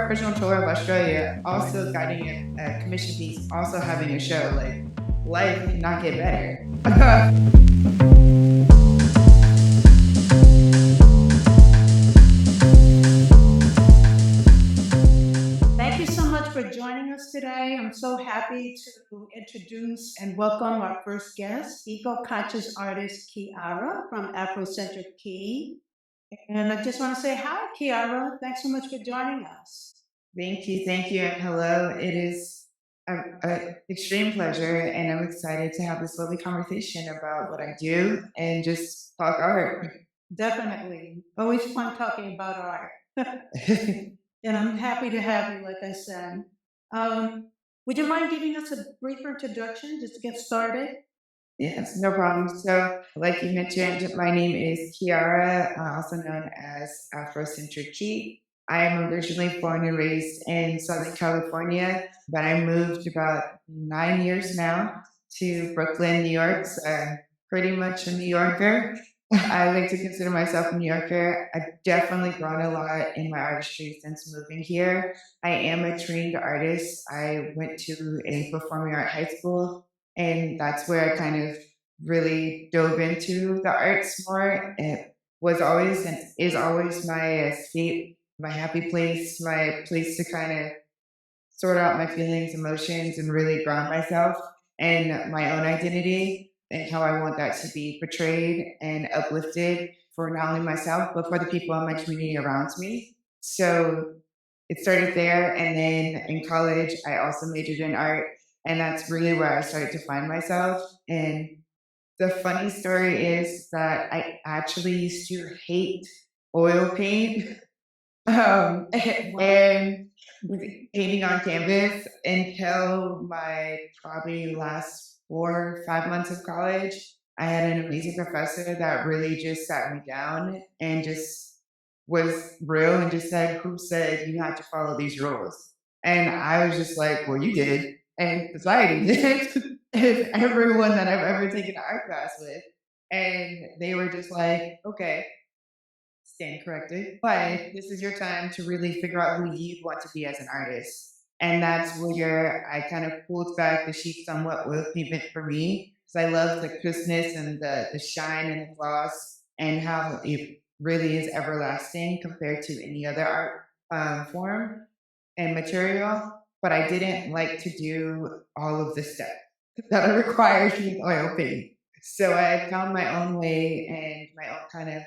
professional tour of Australia, also guiding a commission piece, also having a show. Like, life cannot get better. Thank you so much for joining us today. I'm so happy to introduce and welcome our first guest, eco-conscious artist Kiarra from Afrocentric Keyy. And I just want to say hi, Kiarra. Thanks so much for joining us. Thank you, and hello. It is an extreme pleasure, and I'm excited to have this lovely conversation about what I do and just talk art. Definitely. Always fun talking about art. And I'm happy to have you, like I said. Would you mind giving us a brief introduction just to get started? Yes, no problem. So, like you mentioned, my name is Kiarra, also known as Afrocentric Keyy. I am originally born and raised in Southern California, but I moved about 9 years now to Brooklyn, New York. So I'm pretty much a New Yorker. I like to consider myself a New Yorker. I've definitely grown a lot in my artistry since moving here. I am a trained artist. I went to a performing art high school, and that's where I kind of really dove into the arts more. It was always and is always my escape, my happy place, my place to kind of sort out my feelings, emotions, and really ground myself and my own identity and how I want that to be portrayed and uplifted for not only myself, but for the people in my community around me. So it started there. And then in college, I also majored in art. And that's really where I started to find myself. And the funny story is that I actually used to hate oil paint and painting on canvas until my probably last 4 or 5 months of college. I had an amazing professor that really just sat me down and just was real and just said, "Who said you have to follow these rules?" And I was just like, "Well, you did, and society did, and everyone that I've ever taken an art class with." And they were just like, "Okay, stand corrected, but this is your time to really figure out who you want to be as an artist." And that's where I kind of pulled back the sheet somewhat with pigment for me, because I love the crispness and the shine and the gloss and how it really is everlasting compared to any other art form and material. But I didn't like to do all of the steps that are required with oil paint. So I found my own way and my own kind of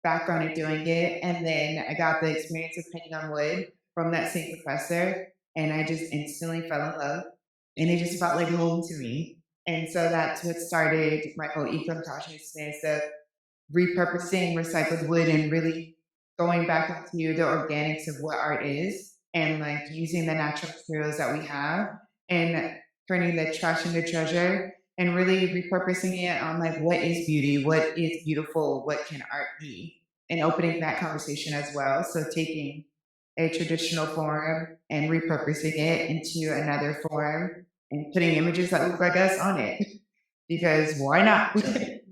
background in doing it. And then I got the experience of painting on wood from that same professor. And I just instantly fell in love. And it just felt like home to me. And so that's what started my whole eco consciousness of repurposing recycled wood and really going back into the organics of what art is and like using the natural materials that we have and turning the trash into treasure and really repurposing it on like what is beauty, what is beautiful, what can art be, and opening that conversation as well. So taking a traditional form and repurposing it into another form and putting images that look like us on it. Because why not?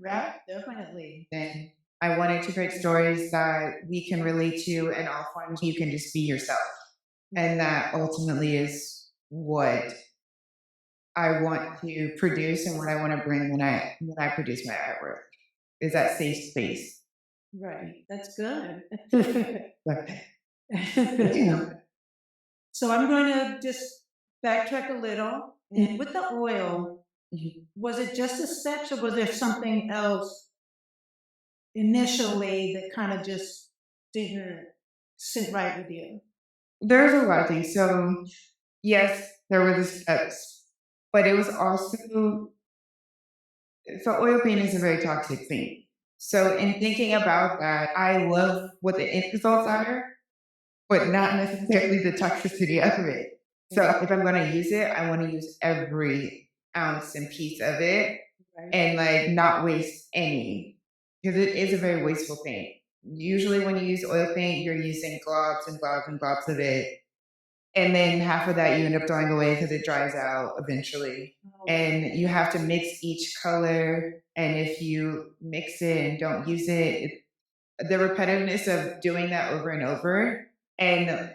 Right, definitely. And I wanted to create stories that we can relate to in all forms. You can just be yourself. And that ultimately is what I want to produce and what I want to bring when I produce my artwork, is that safe space. Right, that's good. But, So I'm going to just backtrack a little. And with the oil, was it just the steps or was there something else initially that kind of just didn't sit right with you? there's a lot of things. So yes, there were the steps, but it was also, so oil paint is a very toxic thing. So in thinking about that, I love what the end results are, but not necessarily the toxicity of it. So if I'm going to use it, I want to use every ounce and piece of it and like not waste any, because it is a very wasteful paint. Usually when you use oil paint, you're using globs and globs and globs of it. And then half of that you end up throwing away because it dries out eventually. And you have to mix each color. And if you mix it and don't use it, the repetitiveness of doing that over and over and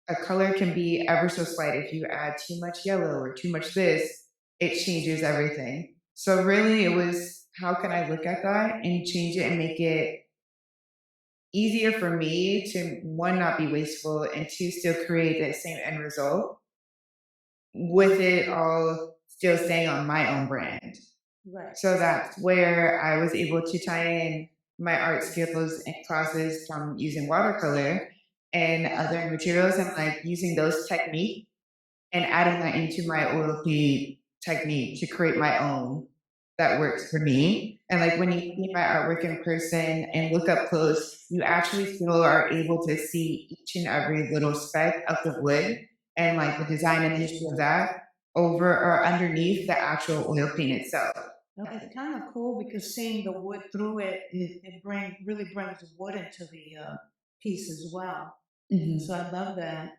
a color can be ever so slight. If you add too much yellow or too much this, it changes everything. So really, it was how can I look at that and change it and make it easier for me to one, not be wasteful, and two, still create that same end result with it all still staying on my own brand. Right. So that's where I was able to tie in my art skills and classes from using watercolor and other materials and like using those techniques and adding that into my oil paint technique to create my own that works for me. And like when you see my artwork in person and look up close, you actually still are able to see each and every little speck of the wood and like the design and history of that over or underneath the actual oil paint itself. It's kind of cool because seeing the wood through it, really brings the wood into the piece as well. Mhm. So I love that.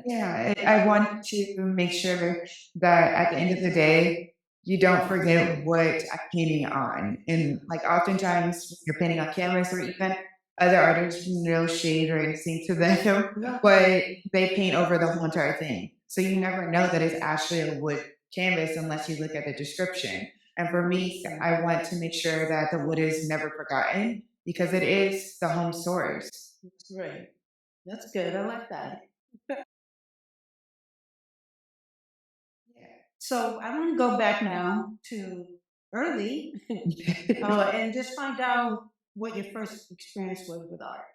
Yeah, I want to make sure that at the end of the day, you don't forget what I'm painting on. And like oftentimes when you're painting on canvas or even other artists, no shade or anything to them, but they paint over the whole entire thing. So you never know that it's actually a wood canvas unless you look at the description. And for me, I want to make sure that the wood is never forgotten because it is the home source. That's great. That's good. I like that. So I want to go back now to early and just find out what your first experience was with art.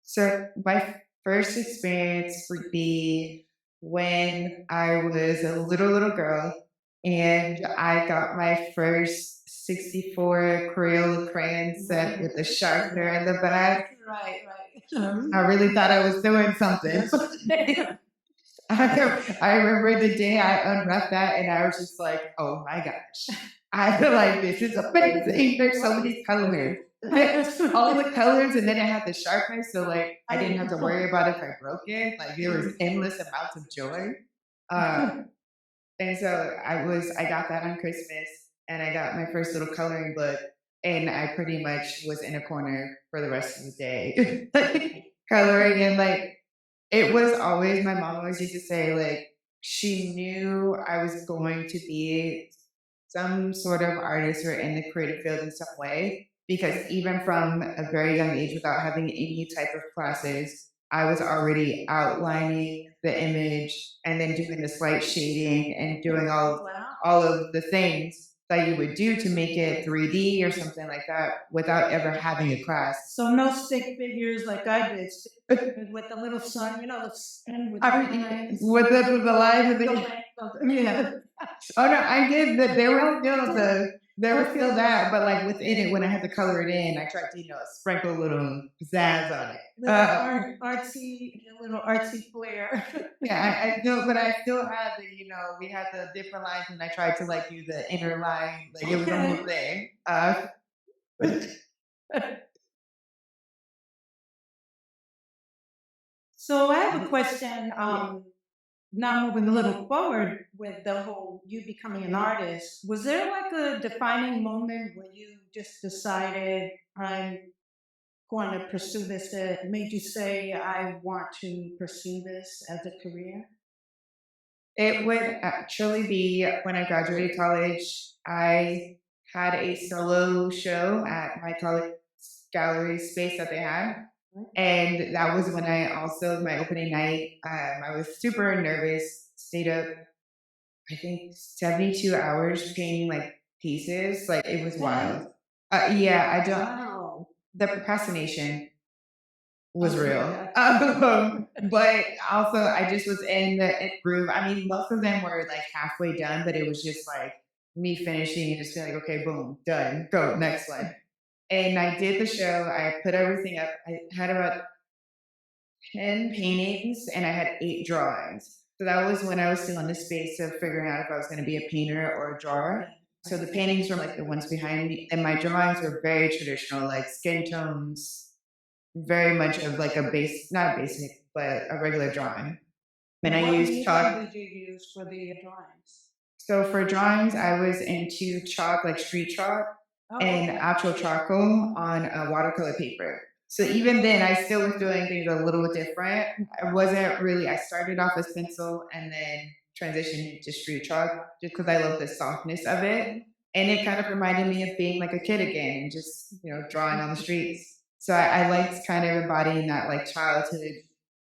So my first experience would be when I was a little girl and I got my first 64 Crayola crayon set with a sharpener in the back. Right, right. I really thought I was doing something. I remember the day I unwrapped that and I was just like, oh my gosh. I feel like this is amazing. There's so many colors. All the colors, and then it had the sharpness, so like I didn't have to worry about if I broke it. Like there was endless amounts of joy. Uh, and so I got that on Christmas and I got my first little coloring book and I pretty much was in a corner for the rest of the day coloring and like it was always my mom always used to say, like, she knew I was going to be some sort of artist or in the creative field in some way. Because even from a very young age, without having any type of classes, I was already outlining the image and then doing the slight shading and doing Wow. all of the things that you would do to make it 3D or something like that without ever having a class. So no stick figures like I did with the little sun, the sun with the lines. With the lines of The the lines yeah. oh no, I did that. There was still that, but like within it, when I had to color it in, I tried to sprinkle a little pizzazz on it. Little artsy flair. Yeah, I still, but I still had the we had the different lines, and I tried to like do the inner line, like it was a whole thing. So I have a question. Now moving a little forward with the whole you becoming an artist, was there like a defining moment where you just decided I'm going to pursue this that made you say I want to pursue this as a career? It would actually be when I graduated college. I had a solo show at my college gallery space that they had. And that was when I also, my opening night, I was super nervous, stayed up, I think 72 hours painting like pieces. Like it was wild. Yeah, I don't, Wow. the procrastination was Okay, real. But also I just was in the groove. I mean, most of them were like halfway done, but it was just like me finishing and just feeling like, okay, boom, done, go, next one. And I did the show. I put everything up. I had about 10 paintings and I had 8 drawings. So that was when I was still in the space of figuring out if I was going to be a painter or a drawer. So the paintings were like the ones behind me, and my drawings were very traditional, like skin tones, very much of like a base, not a basic, but a regular drawing. And I used chalk. What did you use for the drawings? So for drawings, I was into chalk, like street chalk, and actual charcoal on a watercolor paper. So even then, I still was doing things a little different. I wasn't really, I started off as pencil and then transitioned into street chalk just because I love the softness of it. And it kind of reminded me of being like a kid again and just, drawing on the streets. So I liked kind of embodying that like childhood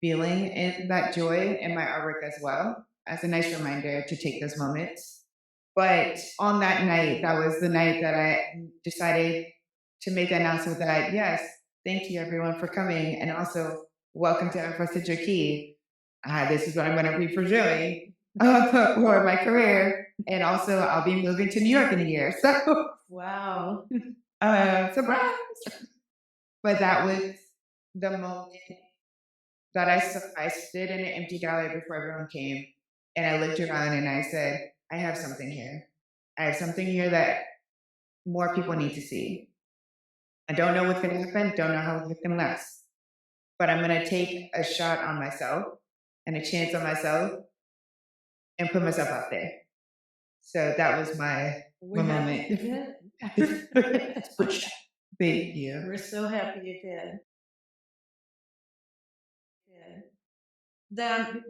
feeling and that joy in my artwork as well as a nice reminder to take those moments. But on that night, that was the night that I decided to make the announcement that, yes, thank you everyone for coming. And also, welcome to Afrocentric Keyy. This is what I'm going to be pursuing for my career. And also, I'll be moving to New York in a year. So, Wow. surprise. But that was the moment that I stood in an empty gallery before everyone came. And I looked around and I said, I have something here. I have something here that more people need to see. I don't know what's going to happen, don't know how long it's going to last, but I'm going to take a shot on myself and a chance on myself and put myself out there. So that was my moment. It's pushed. Thank you. We're so happy you did. Yeah. Then,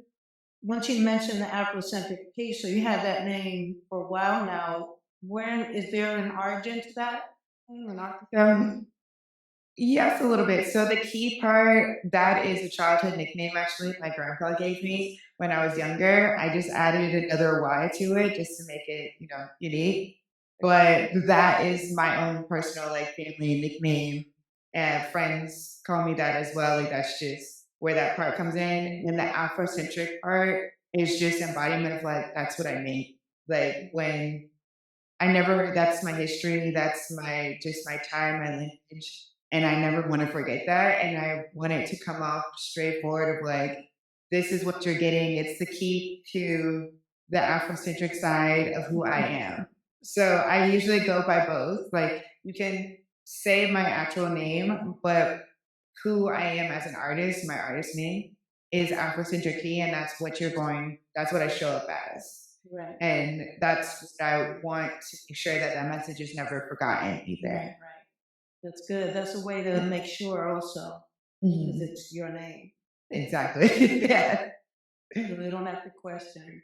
once you mentioned the Afrocentric Keyy, so you had that name for a while now. When is there an origin to that? An Um, yes, a little bit. So the key part, that is a childhood nickname actually my grandpa gave me when I was younger. I just added another Y to it just to make it, unique. But that is my own personal like family nickname. And friends call me that as well. Like that's just where that part comes in. And the Afrocentric part is just embodiment of like that's what I make. Like when I never that's my history, that's my just my time, my lineage. And I never want to forget that. And I want it to come off straightforward of like, this is what you're getting. It's the key to the Afrocentric side of who I am. So I usually go by both. Like you can say my actual name, but who I am as an artist, my artist name is Afrocentric Keyy, and that's what I show up as. Right. And that's what I want to make sure that that message is never forgotten either. Right. That's good. That's a way to make sure also because it's your name. Exactly. Yeah. So they don't have to question.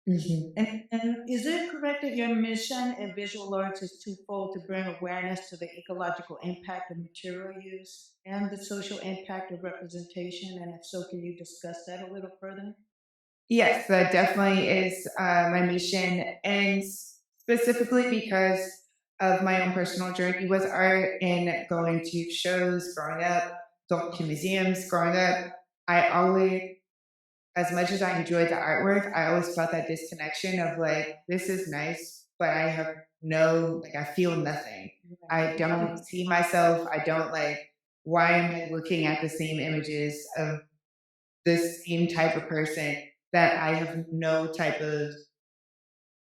Mhm. And is it correct that your mission in visual arts is twofold to bring awareness to the ecological impact of material use and the social impact of representation? And if so, can you discuss that a little further? Yes, that definitely is my mission, and specifically because of my own personal journey with art and going to shows growing up, going to museums growing up. I always, as much as I enjoyed the artwork, I always felt that disconnection of like, this is nice, but I have I feel nothing. I don't see myself. I don't like, why am I looking at the same images of the same type of person that I have no type of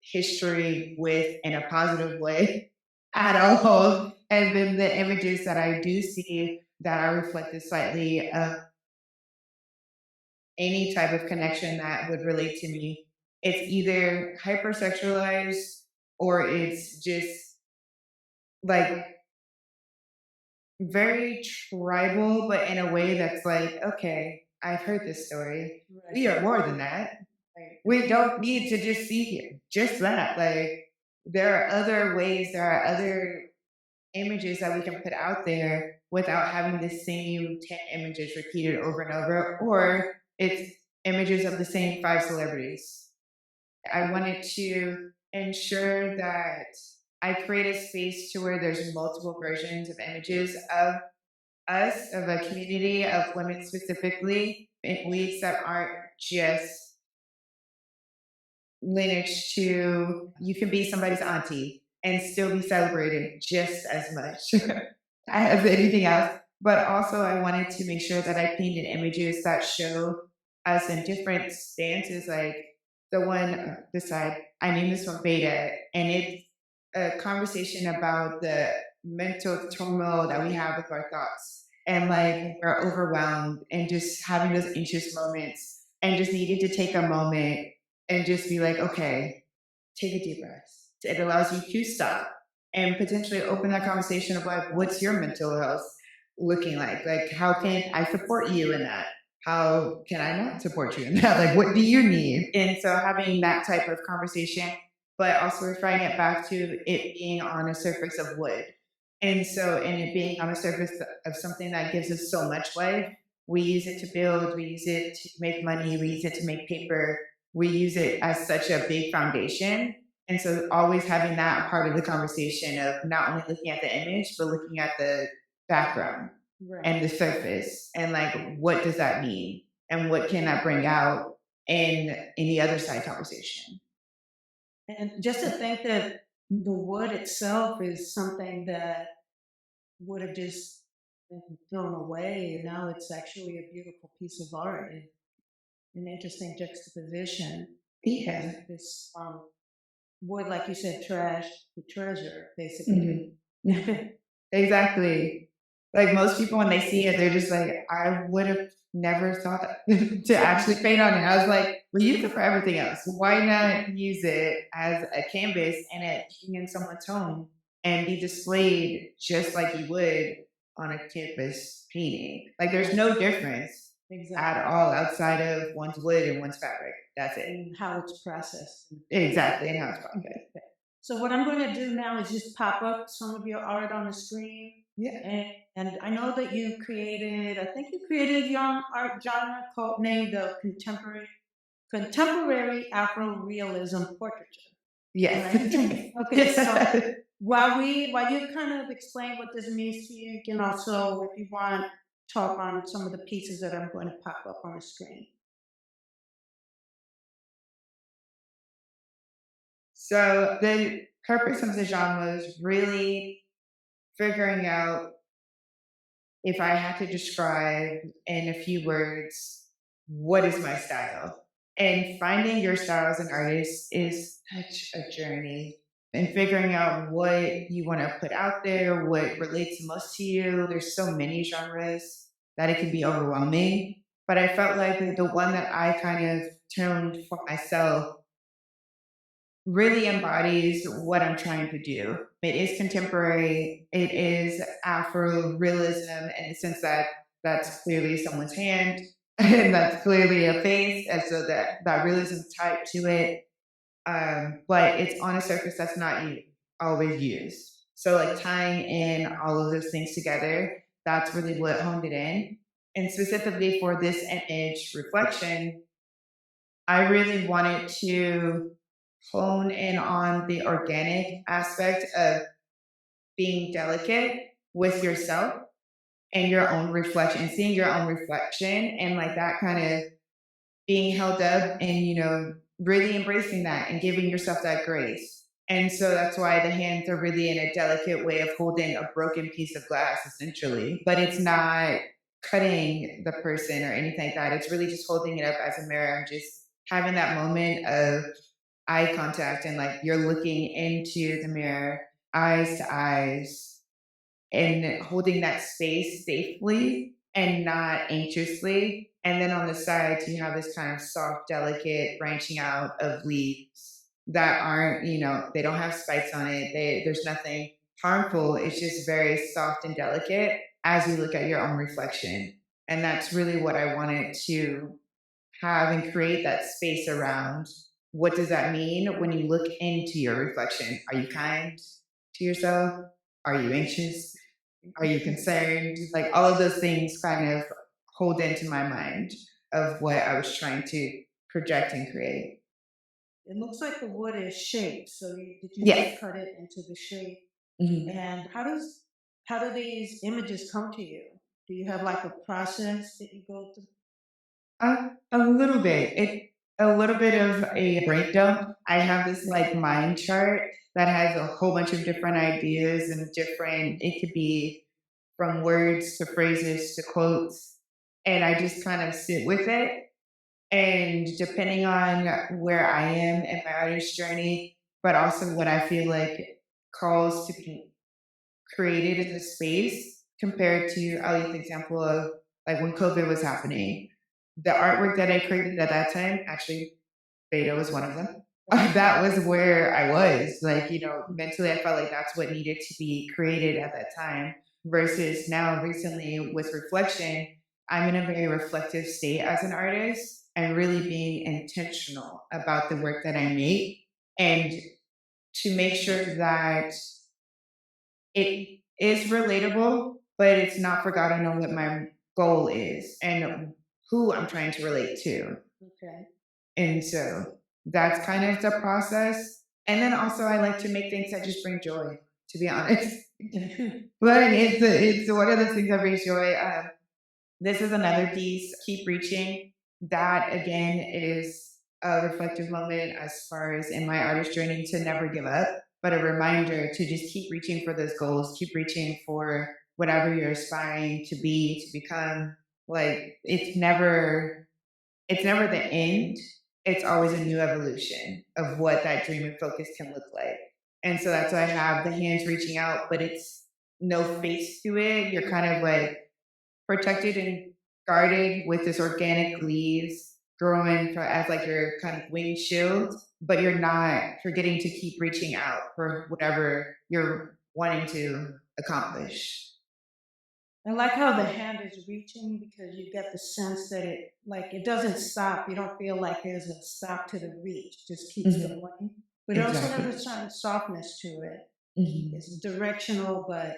history with in a positive way at all? And then the images that I do see that are reflected slightly of any type of connection that would relate to me, it's either hypersexualized or it's just like very tribal, but in a way that's like, okay, I've heard this story. We are more than that. We don't need to just see just that. Like, there are other ways, there are other images that we can put out there without having the same 10 images repeated over and over, or it's images of the same five celebrities. I wanted to ensure that I create a space to where there's multiple versions of images of us, of a community of women specifically, in ways that aren't just lineage to you can be somebody's auntie and still be celebrated just as much as anything else. But also, I wanted to make sure that I painted images that show us in different stances. Like the one, this side, I named this one Beta, and it's a conversation about the mental turmoil that we have with our thoughts. And like we're overwhelmed and just having those anxious moments and just needing to take a moment and just be like, okay, take a deep breath. It allows you to stop and potentially open that conversation of like, what's your mental health looking like? Like, how can I support you in that? How can I not support you in that? Like, what do you need? And so having that type of conversation, but also referring it back to it being on a surface of wood. And so, and it being on a surface of something that gives us so much life, we use it to build, we use it to make money, we use it to make paper, we use it as such a big foundation. And so, always having that part of the conversation of not only looking at the image, but looking at the background and Right. the surface, and like, what does that mean? And what can that bring out in any other side conversation? And just to think that the wood itself is something that would have just been thrown away, and now it's actually a beautiful piece of art and an interesting juxtaposition. Yeah. This wood, like you said, trash to treasure, basically. Mhm. Exactly. Like most people, when they see it, they're just like, I would have never thought to actually paint on it. I was like, we use it for everything else. Why not use it as a canvas and it being in someone's home and be displayed just like you would on a canvas painting? Like there's no difference at Exactly. all outside of one's wood and one's fabric. That's it. And how it's processed. Exactly. And how it's processed. So what I'm going to do now is just pop up some of your art on the screen. Yeah. And I know that you created, I think you created your own art genre called named the contemporary Afro realism portraiture. Yes. Right? Okay, so while you kind of explain what this means to you, you can also, if you want, talk on some of the pieces that I'm going to pop up on the screen. So the purpose of the genre was really figuring out if I had to describe in a few words what is my style. And finding your style as an artist is such a journey. And figuring out what you want to put out there, what relates most to you. There's so many genres that it can be overwhelming. But I felt like the one that I kind of tuned for myself really embodies what I'm trying to do. It is contemporary, it is Afro realism in the sense that that's clearly someone's hand and that's clearly a face, and so that realism type to it. But it's on a surface that's not always used. So like tying in all of those things together, that's really what honed it in. And specifically for this image reflection, I really wanted to hone in on the organic aspect of being delicate with yourself and your own reflection, seeing your own reflection and like that kind of being held up and, really embracing that and giving yourself that grace. And so that's why the hands are really in a delicate way of holding a broken piece of glass, essentially. But it's not cutting the person or anything like that. It's really just holding it up as a mirror and just having that moment of eye contact and like you're looking into the mirror, eyes to eyes, and holding that space safely and not anxiously. And then on the sides, you have this kind of soft, delicate branching out of leaves that aren't, they don't have spikes on it. There's nothing harmful. It's just very soft and delicate as you look at your own reflection. And that's really what I wanted to have and create that space around. What does that mean when you look into your reflection? Are you kind to yourself? Are you anxious? Are you concerned? Like all of those things kind of hold into my mind of what I was trying to project and create. It looks like the wood is shaped. So did you Yes. cut it into the shape? Mhm. And how do these images come to you? Do you have like a process that you go through? A little bit. A little bit of a brain dump. I have this like mind chart that has a whole bunch of different ideas and different. It could be from words to phrases to quotes, and I just kind of sit with it. And depending on where I am in my artist journey, but also what I feel like calls to be created in the space compared to, I'll use the example of like when COVID was happening. The artwork that I created at that time, actually, Beta was one of them. that was where I was. Like, mentally, I felt like that's what needed to be created at that time. Versus now, recently with reflection, I'm in a very reflective state as an artist and really being intentional about the work that I make and to make sure that it is relatable, but it's not forgotten on what my goal is and who I'm trying to relate to. Okay. And so that's kind of the process. And then also, I like to make things that just bring joy, to be honest. But it's one of those things that brings joy. This is another piece, Keep Reaching. That again is a reflective moment as far as in my artist journey to never give up, but a reminder to just keep reaching for those goals, keep reaching for whatever you're aspiring to be, to become. Like it's never the end. It's always a new evolution of what that dream and focus can look like. And so that's why I have the hands reaching out, but it's no face to it. You're kind of like protected and guarded with this organic leaves growing as like your kind of wing shield, but you're not forgetting to keep reaching out for whatever you're wanting to accomplish. I like how the hand is reaching because you get the sense that it doesn't stop. You don't feel like there's a stop to the reach. It just keeps Mhm. going. But it also Exactly. has a certain softness to it. Mhm. It's directional but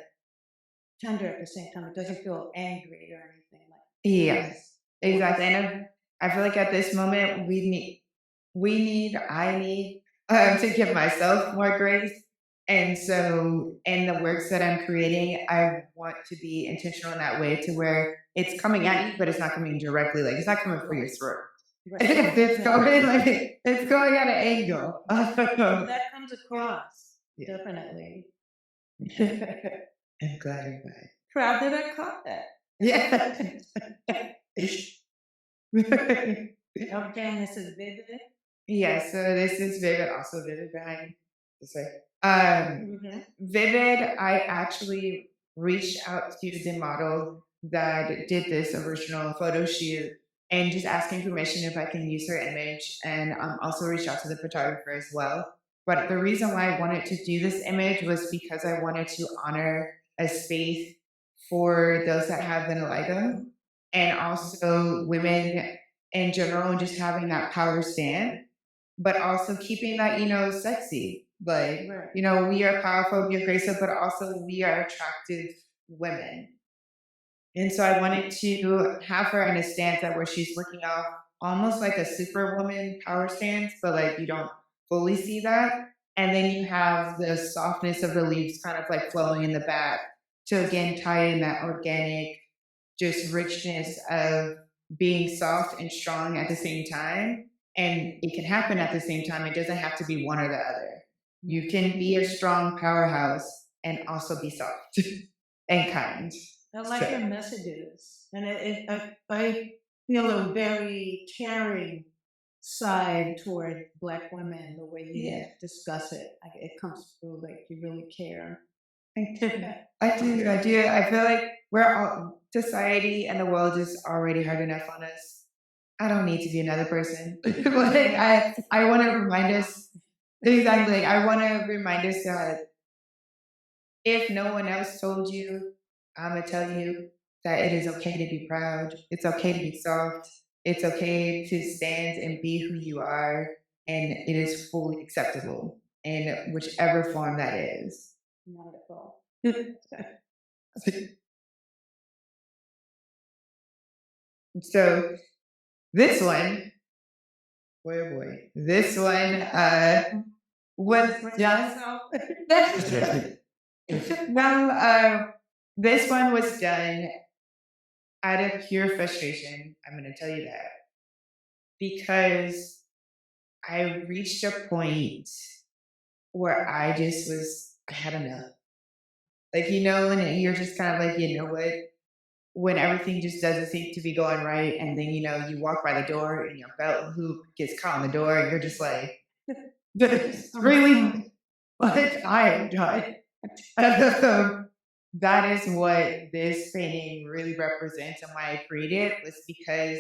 tender at the same time. It doesn't feel angry or anything like Yeah, this. exactly. And I feel like at this moment I need to give myself more grace. And so in the works that I'm creating, I want to be intentional in that way to where it's coming at you, but it's not coming directly. Like it's not coming for your throat. Right. It's going like it's going at an angle. Well, that comes across, Yeah. definitely. I'm glad you're glad. Proud that I caught that. Yeah. Okay, and this is vivid. Yeah, so this is Vivid, also Vivid behind this way. Mhm. Vivid, I actually reached out to the model that did this original photo shoot and just asking permission if I can use her image, and also reached out to the photographer as well. But the reason why I wanted to do this image was because I wanted to honor a space for those that have vitiligo and also women in general, just having that power stand, but also keeping that, sexy. Like, Right. we are powerful, we are graceful, but also we are attractive women. And so I wanted to have her in a stance that where she's working out almost like a superwoman power stance, but like you don't fully see that. And then you have the softness of the leaves kind of like flowing in the back to again tie in that organic, just richness of being soft and strong at the same time. And it can happen at the same time. It doesn't have to be one or the other. You can be a strong powerhouse and also be soft and kind. I like your messages, and I feel a very caring side toward Black women. The way you Yeah. discuss it, it comes through like you really care. I do. I do. I feel like we're all society and the world is already hard enough on us. I don't need to be another person. Like I want to remind us exactly. Like, I want to remind us that if no one else told you, I'm gonna tell you that it is okay to be proud. It's okay to be soft. It's okay to stand and be who you are, and it is fully acceptable in whichever form that is. Wonderful. So this one, boy, oh boy, this one was just no, this one was done out of pure frustration. I'm going to tell you that because I reached a point where I had enough. Like, and you're just kind of like, you know what? When everything just doesn't seem to be going right, and then, you walk by the door and your belt hoop gets caught in the door, and you're just like, this really, like, I am done. That is what this painting really represents and why I created it was because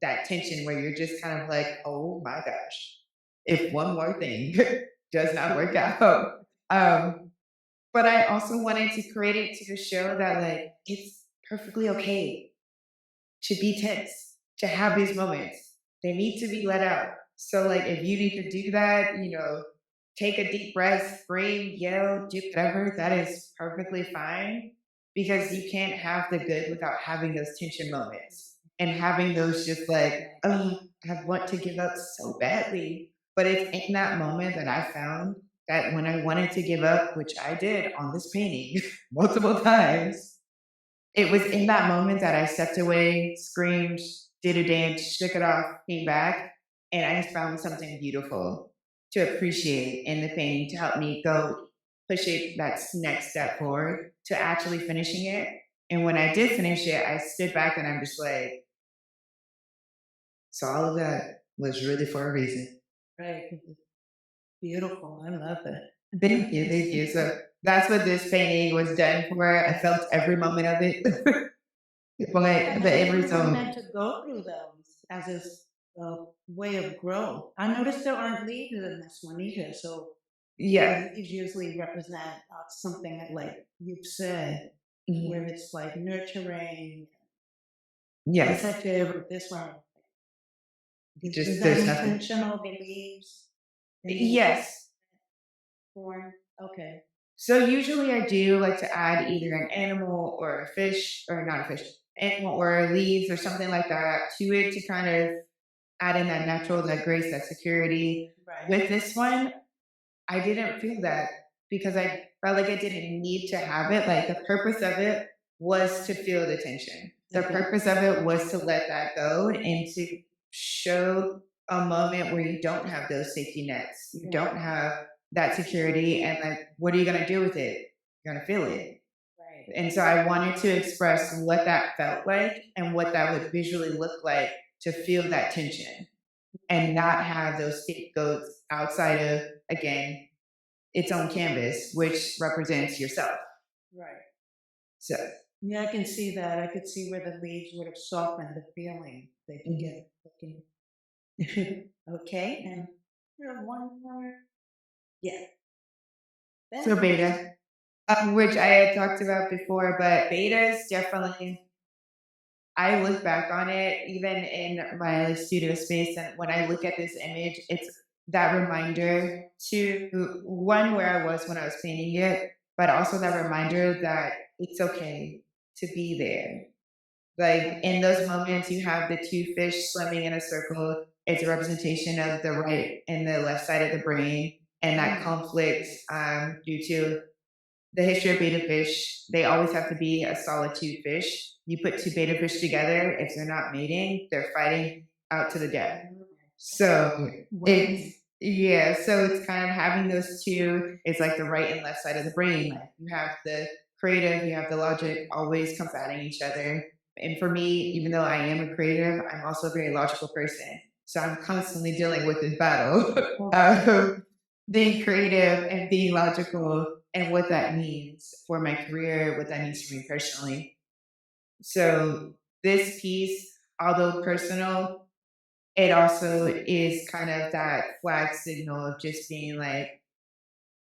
that tension where you're just kind of like, oh my gosh. if one more thing does not work out. Um, but I also wanted to create it to show that like it's perfectly okay to be tense, to have these moments. They need to be let out. So like if you need to do that, take a deep breath, scream, yell, do whatever, that is perfectly fine because you can't have the good without having those tension moments and having those just like, oh, I want to give up so badly. But it's in that moment that I found that when I wanted to give up, which I did on this painting multiple times, it was in that moment that I stepped away, screamed, did a dance, shook it off, came back, and I found something beautiful to appreciate in the painting to help me go push it that next step forward to actually finishing it. And when I did finish it, I stood back and I'm just like, so all of that was really for a reason. Right. Beautiful. I love it. Thank you, thank you. So that's what this painting was done for. I felt every moment of it. But the end We're result, meant to go through those as way of growth. I noticed there aren't leaves in this one either, so yeah. leaves usually represent something that, like you've said, Mhm. where it's like nurturing, Yes. protective. This one, Just is that there's nothing. intentional? The leaves Yes. form. Okay. So usually I do like to add either an animal or a fish, or not a fish, animal or leaves or something like that to it to kind of add in that natural, that grace, that security. Right. With this one, I didn't feel that because I felt like I didn't need to have it. Like the purpose of it was to feel the tension. The Okay. purpose of it was to let that go and to show a moment where you don't have those safety nets. You don't have that security. And like, what are you going to do with it? You're going to feel it. Right. And so I wanted to express what that felt like and what that would visually look like to feel that tension and not have those scapegoats outside of, again, its own canvas, which represents yourself. Right. So, Yeah, I can see that. I could see where the leaves would have softened the feeling. They can get looking. Okay, and one more. Yeah. so beta, which I had talked about before, but beta is definitely, I look back on it even in my like, studio space, and when I look at this image, it's that reminder to one where I was when I was painting it, but also that reminder that it's okay to be there. Like in those moments, you have the two fish swimming in a circle. It's a representation of the right and the left side of the brain, and that conflict due to the history of beta fish. They always have to be a solitude fish. You put two beta fish together, if they're not mating, they're fighting out to the death. So it's yeah, so it's kind of having those two. It's like the right and left side of the brain. Like you have the creative, you have the logic, always combating each other. And for me, even though I am a creative, I'm also a very logical person. So I'm constantly dealing with this battle of being creative and being logical and what that means for my career, what that means for me personally. So this piece, although personal, it also is kind of that flag signal of just being like,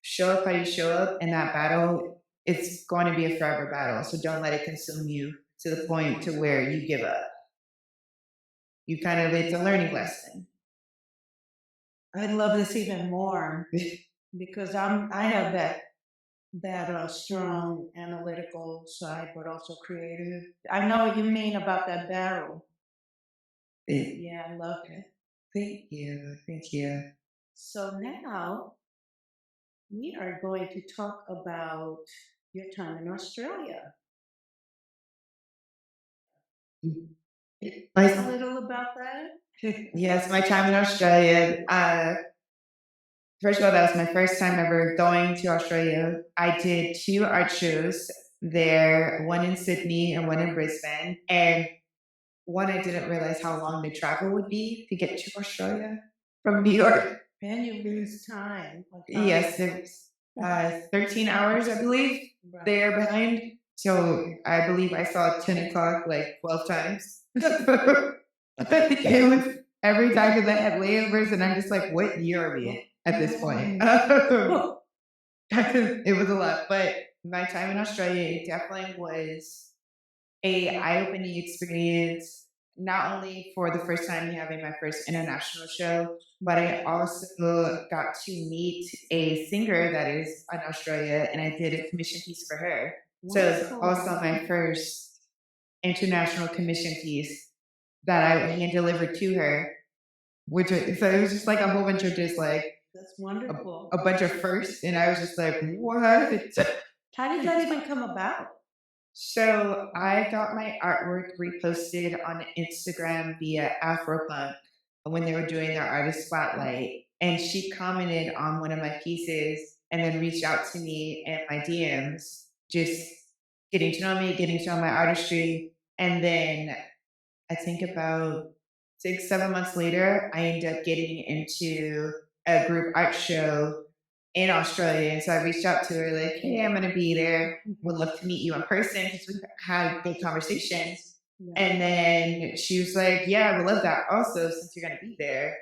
show up how you show up in that battle. It's going to be a forever battle. So don't let it consume you to the point to where you give up. You kind of, it's a learning lesson. I'd love this even more because I have that strong analytical side, but also creative. I know what you mean about that barrel. Yeah, I love it. Thank you. Thank you. So now we are going to talk about your time in Australia. My, A little about that. yes, my time in Australia. First of all, that was my first time ever going to Australia. I did two art shows there, one in Sydney and one in Brisbane. And one, I didn't realize how long the travel would be to get to Australia from New York. And you lose time. Yes, it was 13 hours, I believe, there behind. So I believe I saw 10 o'clock like 12 times. I every time because I had layovers, and I'm just like, what year are we at this point? It was a lot, but my time in Australia, it definitely was a eye-opening experience, not only for the first time having my first international show, but I also got to meet a singer that is in Australia, and I did a commission piece for her. So it's also my first international commission piece that I hand delivered to her, so it was just like a whole bunch of just like That's wonderful. a bunch of firsts, and I was just like, what? How did that even come about? So I got my artwork reposted on Instagram via Afropunk when they were doing their artist spotlight. And she commented on one of my pieces and then reached out to me in my DMs, just getting to know me, getting to know my artistry. And then I think about 6, 7 months later, I ended up getting into a group art show in Australia. And so I reached out to her, like, hey, I'm going to be there. Would love to meet you in person because we had big conversations. And then she was like, yeah, I would love that. Also, since you're going to be there,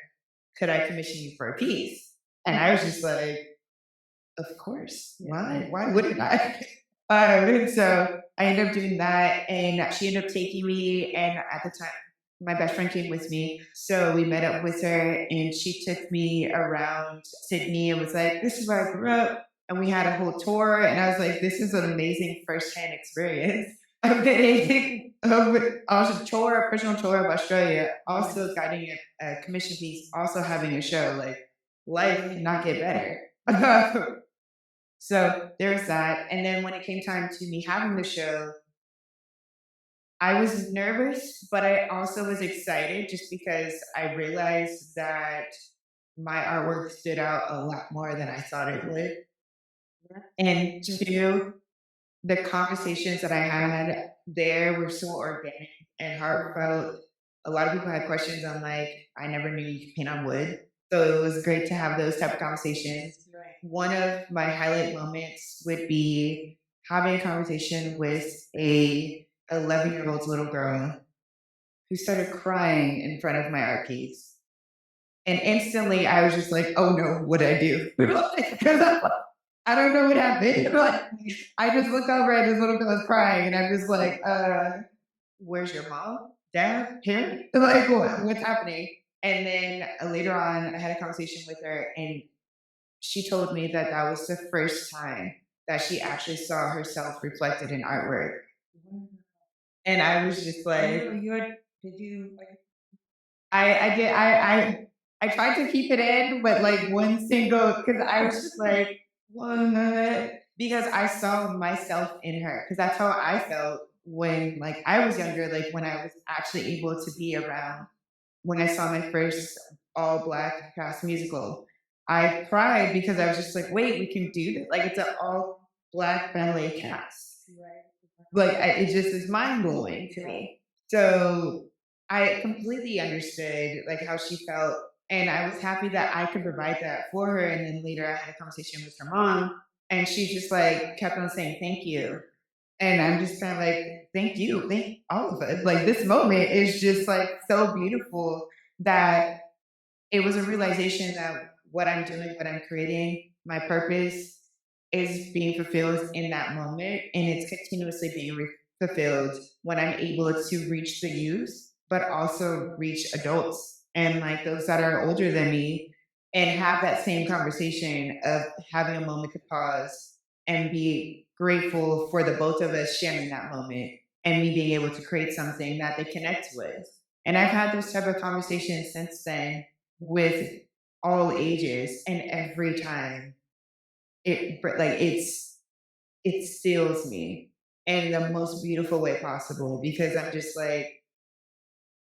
could I commission you for a piece? And I was just like, of course. Why? Why wouldn't I? And so I ended up doing that, and she ended up taking me. And at the time, my best friend came with me, so we met up with her, and she took me around Sydney and was like, "This is where I grew up." And we had a whole tour, and I was like, "This is an amazing firsthand experience." I've been also tour, a personal tour of Australia, also guiding a commission piece, also having a show. Like life cannot get better. So there's that. And then when it came time to me having the show, I was nervous, but I also was excited just because I realized that my artwork stood out a lot more than I thought it would. And two, the conversations that I had there were so organic and heartfelt. A lot of people had questions on like, I never knew you could paint on wood. So it was great to have those type of conversations. One of my highlight moments would be having a conversation with a 11-year-old little girl who started crying in front of my art piece. And instantly I was just like, oh no, what did I do? Because I don't know what happened. But I just look over and this little girl is crying, and I'm just like, where's your mom, dad, parent? Like, what's happening? And then later on, I had a conversation with her, and she told me that that was the first time that she actually saw herself reflected in artwork. And I was just like, Did you? I did, I tried to keep it in, but like one single, because I was just like, what? Because I saw myself in her, because that's how I felt when like I was younger, like when I was actually able to be around when I saw my first all black cast musical. I cried because I was just like, wait, we can do this. Like it's an all black ballet cast. Like it just is mind blowing to me. So I completely understood like how she felt, and I was happy that I could provide that for her. And then later, I had a conversation with her mom, and she just like kept on saying thank you, and I'm just kind of like thank you, thank all of us. Like this moment is just like so beautiful that it was a realization that what I'm doing, what I'm creating, my purpose is being fulfilled in that moment. And it's continuously being fulfilled when I'm able to reach the youth, but also reach adults and like those that are older than me, and have that same conversation of having a moment to pause and be grateful for the both of us sharing that moment and me being able to create something that they connect with. And I've had those type of conversations since then with all ages, and every time it steals me in the most beautiful way possible, because I'm just like,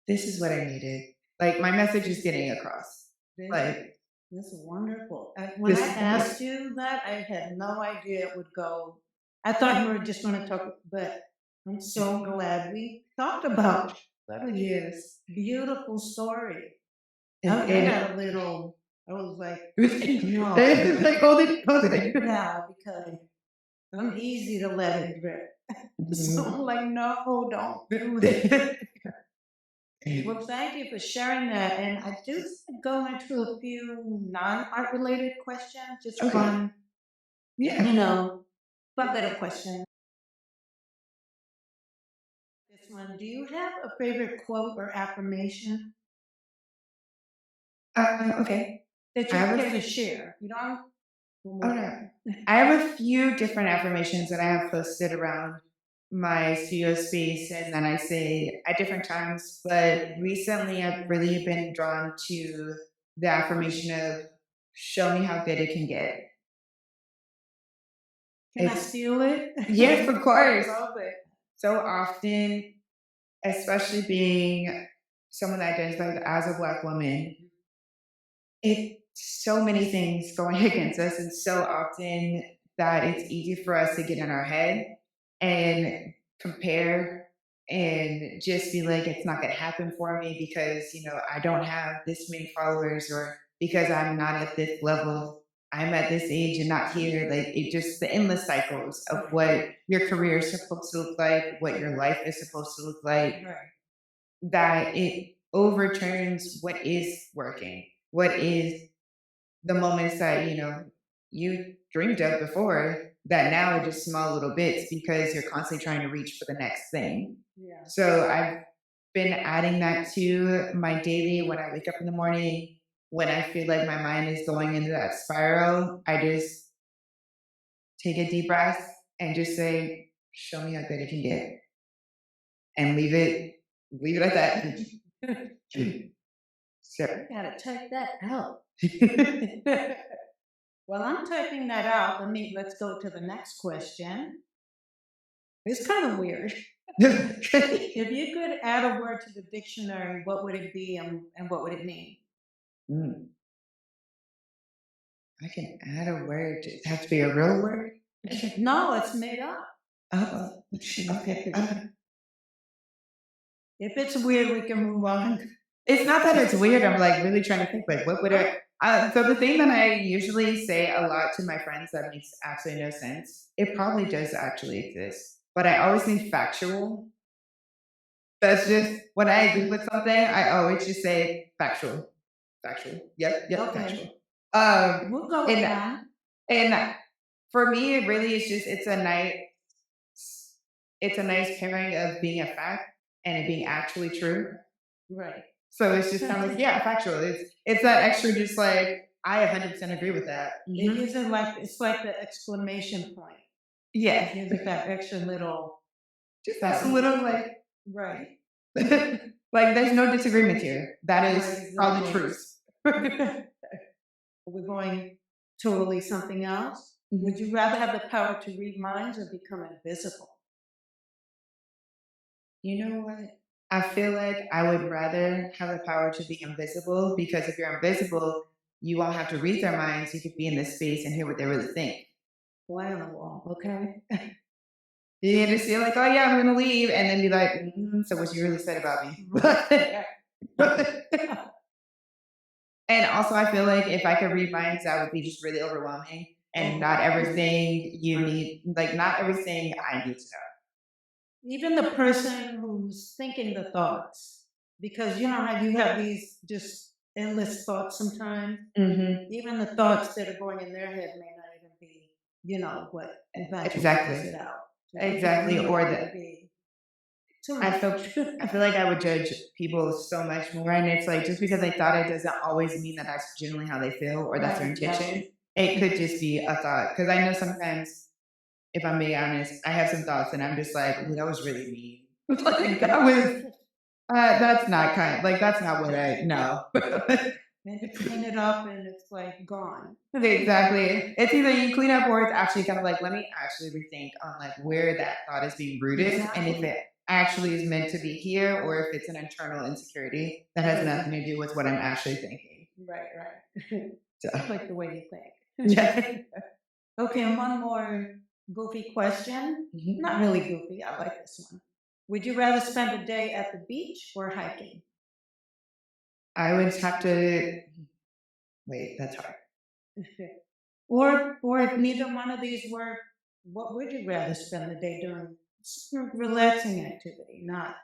this is what I needed. Like my message is getting across. Like That's wonderful. When I this, asked you that, I had no idea it would go. I thought you were just going to talk, but I'm so glad we talked about it. yes. Beautiful story. And, I got a little, I was like, no. like hold it. Yeah, because I'm easy to let it drip. So I'm like, no, don't do it. Well, thank you for sharing that. And I do go into a few non-art related questions, just Okay. fun, Yeah. fun little questions. This one, do you have a favorite quote or affirmation Okay. that I you have care a to share? You don't? Oh no. I have a few different affirmations that I have posted around my studio space and then I say at different times, but recently I've really been drawn to the affirmation of show me how good it can get. Can I It's steal it? yes, of course. Love it. So often, especially being someone that identifies as a black woman, it's so many things going against us, and so often that it's easy for us to get in our head and compare and just be like, it's not going to happen for me because, I don't have this many followers or because I'm not at this level. I'm at this age and not here. Like it just the endless cycles of what your career is supposed to look like, what your life is supposed to look like, Right. that it overturns what is working, what is the moments that you dreamed of before that now are just small little bits because you're constantly trying to reach for the next thing. Yeah. So I've been adding that to my daily when I wake up in the morning. When I feel like my mind is going into that spiral, I just take a deep breath and just say, show me how good it can get, and leave it at that. So Gotta type that out. Well, I'm typing that out. Let's go to the next question. It's kind of weird. If you could add a word to the dictionary, what would it be and what would it mean? Mm, I can add a word. Does it have to be a real word? No, it's made up. Oh, okay. If it's weird, we can move on. It's not that it's weird. I'm like really trying to think like what would I so the thing that I usually say a lot to my friends that makes absolutely no sense, it probably does actually exist. But I always think factual. That's just when I agree with something, I always just say factual. Factual. Yep, Okay. factual. We'll go with And that. and for me, it really is just it's a nice pairing of being a fact and it being actually true. Right. So it's just kind of like, yeah, factual. It's that extra, just like I 100% agree with that. It isn't like it's like the exclamation point. It Yeah, gives it that extra little. just that's a little like, Right. like there's no disagreement here. That is Right, probably exactly. truth. We're going totally something else. Would you rather have the power to read minds or become invisible? You know what? I feel like I would rather have the power to be invisible because if you're invisible, you won't have to read their minds. You could be in this space and hear what they really think. Fly on the wall, okay? You just feel like, oh yeah, I'm gonna leave, and then be like, so what you really said about me. And also, I feel like if I could read minds, that would be just really overwhelming, and not everything you need, like not everything I need to Even the person who's thinking the thoughts, because you know how you have these just endless thoughts sometimes. know. Even the thoughts that are going in their head may not even be, what eventually Exactly. gets it out. Exactly. Or that Too I much. feel I feel like I would judge people so much more, and it's like just because they thought it doesn't always mean that that's genuinely how they feel or that's their intention. It could just be a thought because I know sometimes, if I'm being honest, I have some thoughts and I'm just like, "Ooh, that was really mean." Like that was that's not kind. Like that's not what I know. And you clean it up and it's like gone. Exactly. It's either you clean up or it's actually kind of like, let me actually rethink on like where that thought is being rooted and if it actually is meant to be here or if it's an internal insecurity that has nothing to do with what I'm actually thinking. Right. So, Like the way you think. yeah. Okay, and one more goofy question. Not really goofy. I like this one. Would you rather spend a day at the beach or hiking? I would have to wait, that's hard. Or if neither one of these were, what would you rather spend the day doing? Relaxing activity, not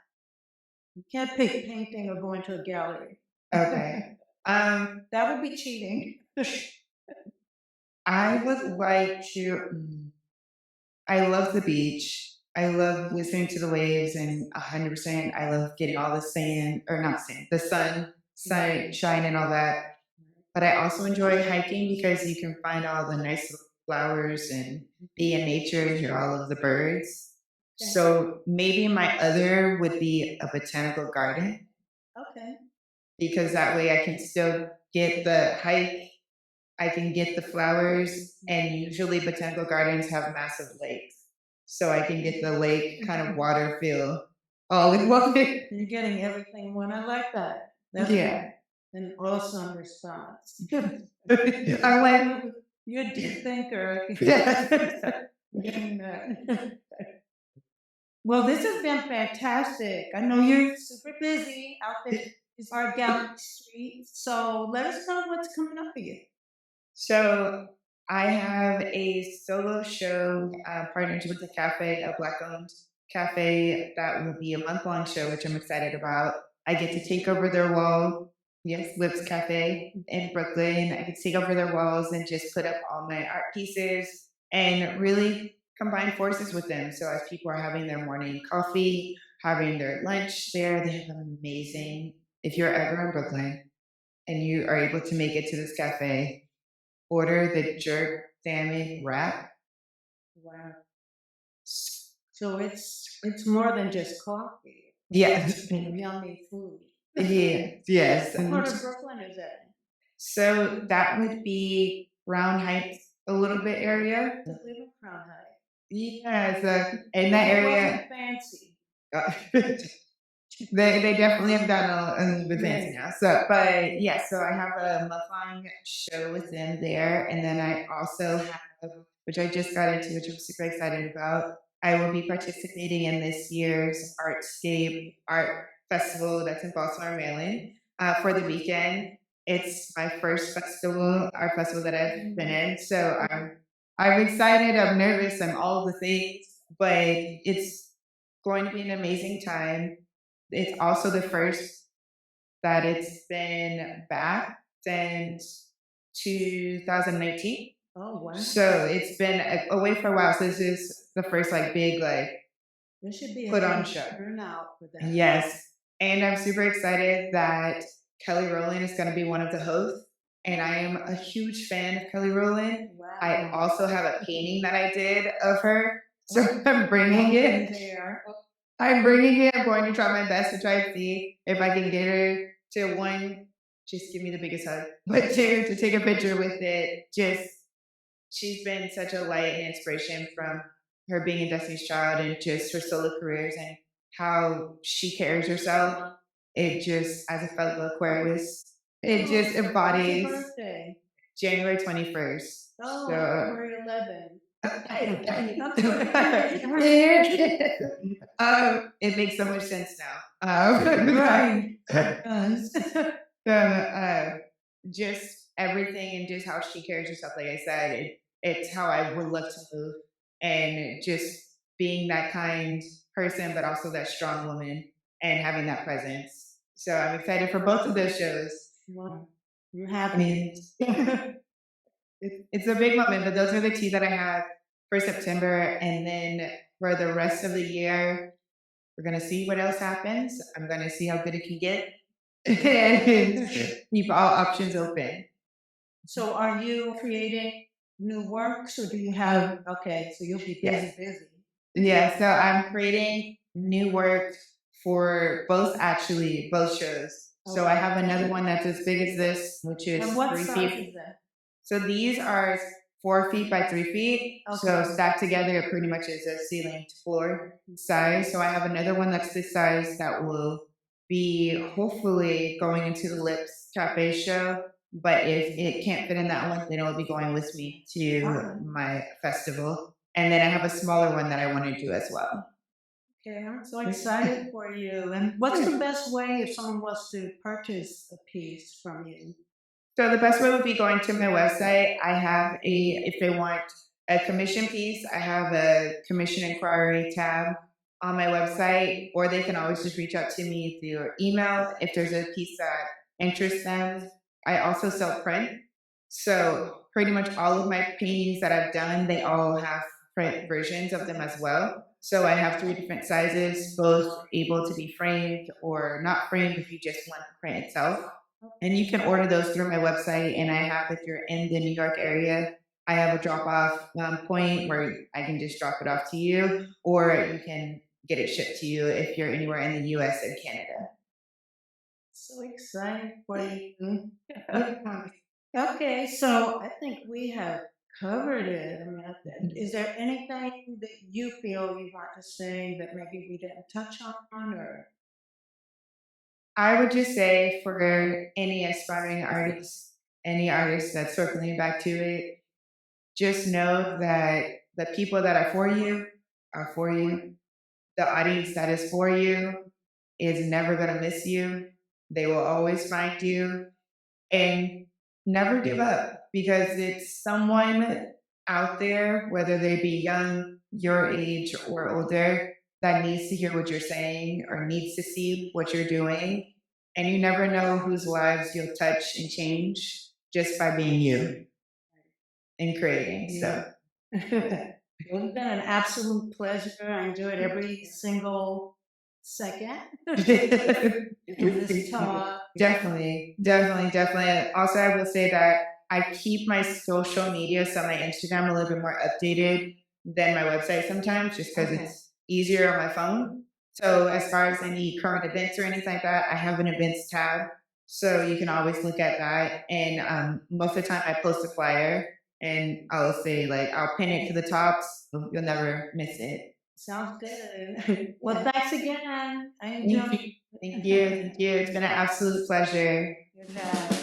You can't pick painting or going to a gallery. Okay. That would be cheating. I would like to. I love the beach. I love listening to the waves, and 100%. I love getting all the sand, or not sand, the sun shine and all that. But I also enjoy hiking because you can find all the nice little flowers and be in nature and hear all of the birds. So maybe my other would be a botanical garden Okay. because that way I can still get the hike, I can get the flowers, and usually botanical gardens have massive lakes. So I can get the lake kind of water feel all in one. You're getting everything when I like that. That's Yeah. an awesome response. I'm like, You're a deep thinker. yeah. Getting that. Well, this has been fantastic. I know you're super busy out there. It's Art Gallery Street. So let us know what's coming up for you. So I have a solo show partnered with a cafe, a Black-owned cafe that will be a month-long show, which I'm excited about. I get to take over their wall. Yes, Lips Cafe in Brooklyn. I get to take over their walls and just put up all my art pieces and really combine forces with them. So as people are having their morning coffee, having their lunch there, they have amazing. If you're ever in Brooklyn and you are able to make it to this cafe, order the jerk salmon wrap. Wow. So it's more than just coffee. Yes. Yummy food. Yeah, yes. What part of Brooklyn is that? So that would be Crown Heights, a little bit area. To live in Crown Heights. Yeah, so in that area. Fancy. They definitely have gotten a little bit fancy now. So, but yeah, so I have a month-long show with them there, and then I also have, which I just got into, which I'm super excited about. I will be participating in this year's Artscape Art Festival that's in Baltimore, Maryland, for the weekend. It's my first art festival that I've been in, so I'm excited. I'm nervous. I'm all the things, but it's going to be an amazing time. It's also the first that it's been back since 2019. Oh wow! So it's been away for a while. So this is the first like big like there should be put on show. Turnout for that. Yes, and I'm super excited that Kelly Rowland is going to be one of the hosts. And I am a huge fan of Kelly Rowland. Wow. I also have a painting that I did of her, so I'm bringing it. There. I'm bringing it. I'm going to try my best to try to see if I can get her to one, just give me the biggest hug, but two, to take a picture with it. Just, she's been such a light and inspiration from her being in Destiny's Child and just her solo careers and how she carries herself. It just, as a fellow Aquarius, it just embodies January 21st. Oh, so, January 11th. It makes so much sense now. Right. Just everything and just how she carries herself. Like I said, it's how I would love to move, and just being that kind person, but also that strong woman and having that presence. So I'm excited for both of those shows. Wow. You're happy. It's a big moment, but those are the two that I have for September. And then for the rest of the year, we're going to see what else happens. I'm going to see how good it can get and keep all options open. So are you creating new works or do you have, okay, so you'll be busy. Yeah, so I'm creating new work for both shows. So I have another one that's as big as this, which is and what 3 size feet. Is that? So these are 4 feet by 3 feet. Okay. So stacked together, it pretty much is a ceiling to floor size. So I have another one that's this size that will be hopefully going into the Lips Cafe show. But if it can't fit in that one, then it'll be going with me to my festival. And then I have a smaller one that I want to do as well. Okay, I'm so excited for you. And what's the best way if someone wants to purchase a piece from you? So the best way would be going to my website. I have if they want a commission piece, I have a commission inquiry tab on my website, or they can always just reach out to me through email if there's a piece that interests them. I also sell print. So pretty much all of my paintings that I've done, they all have print versions of them as well. So I have three different sizes, both able to be framed or not framed if you just want the print itself. And you can order those through my website. And I have, if you're in the New York area, I have a drop off point where I can just drop it off to you, or you can get it shipped to you if you're anywhere in the US and Canada. So excited for you. Okay, so I think we have covered it. I mean, is there anything that you feel you want to say that maybe we didn't touch on, or? I would just say for any aspiring artists, any artist that's circling back to it, just know that the people that are for you. The audience that is for you is never going to miss you. They will always find you, and never give up, because it's someone out there, whether they be young, your age, or older, that needs to hear what you're saying or needs to see what you're doing. And you never know whose lives you'll touch and change just by being you and creating. So, It's been an absolute pleasure. I enjoyed every single second in this talk. definitely, definitely, definitely. Also, I will say that I keep my social media, so my Instagram, a little bit more updated than my website sometimes, just because Okay. it's easier on my phone. So as far as any current events or anything like that, I have an events tab, so you can always look at that. And most of the time, I post a flyer, and I'll say like I'll pin it to the top, so you'll never miss it. Sounds good. Well, thanks again. I Thank enjoyed you. Thank you. Thank you. It's been an absolute pleasure. it.